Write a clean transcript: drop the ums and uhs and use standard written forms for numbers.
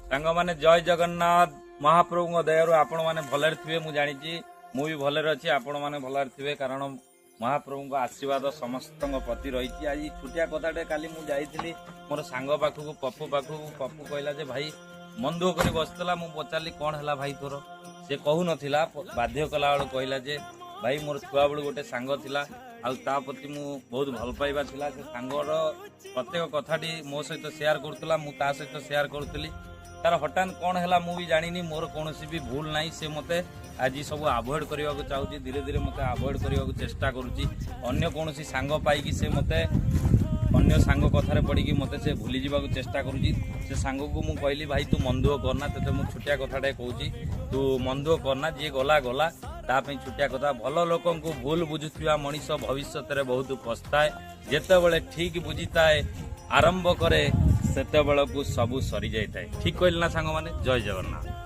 सांग माने जय जगन्नाथ महाप्रभु दयारु आपण माने भलरे थिबे मु जानिची मु भी भलरे अछि आपण माने भलरे थिबे कारण महाप्रभु आशीर्वाद समस्त प्रति रही। आज छुटिया कथाटे काली मु जाइथिली मोर सांग पाखु पप्पू कहला जे भाई मन दुख कर बसला मु पचारली कौन है भाई तोर से कहू नथिला बाध्य कला बेलू कहला जे भाई मोर छुआ बेलू गोटे सांग थिला आ प्रति मु बहुत भल पाइबा थिला से सांगर प्रत्येक कथाटी मो सहित शेयर करुला मु ता सहित शेयर करुली तार हठात कौन है मु भी जानी मोर कौन भी भूल ना से मते आज सब अवॉइड करने को चाहूँ धीरे धीरे मत अवॉइड करने को चेष्टा करुच्ची अन्य कौन सांग पाई से मते अन्य सांग कथार पड़ी मत से भूली जावाक चेष्टा करुच्ची से सांग को मुझे कहली भाई तू मन दुख करना तेज मुझे छुटिया कथाटे कहूँ तू मन दुख करना जी गला गला तापी छुटिया कथा भल लोक भूल बुझुवा मनीष भविष्य बहुत पछताए जिते ठीक बुझीए आरंभ करे सेते बेलू सबू सरी जाए ठीक कहली ना सांग माने जय जगन्नाथ।